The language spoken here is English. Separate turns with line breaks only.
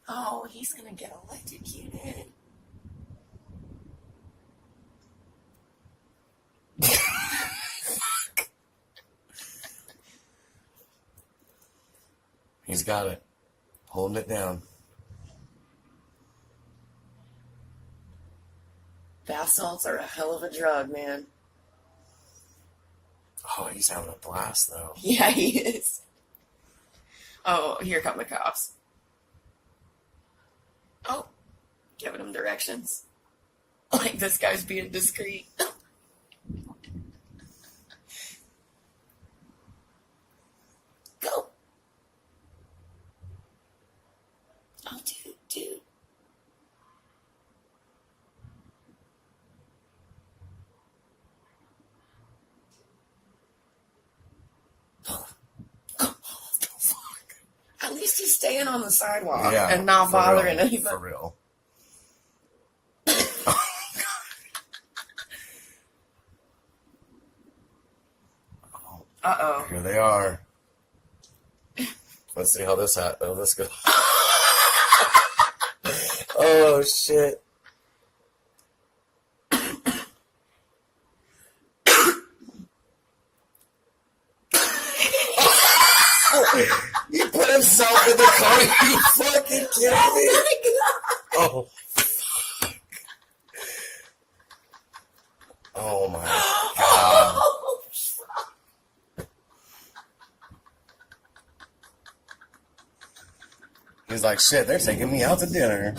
Oh, he's gonna get electrocuted.
He's got it. Holding it down.
Bath salts are a hell of a drug, man.
Oh, he's having a blast, though.
Yeah, he is. Oh, here come the cops. Oh, giving him directions. Like this guy's being discreet. Go. Oh, dude. At least he's staying on the sidewalk and not bothering anybody.
For real.
Uh-oh.
Here they are. Let's see how this goes. Oh, shit. He put himself in the car. You fucking kidding me? Oh, fuck. Oh, my God. He's like, shit, they're taking me out to dinner.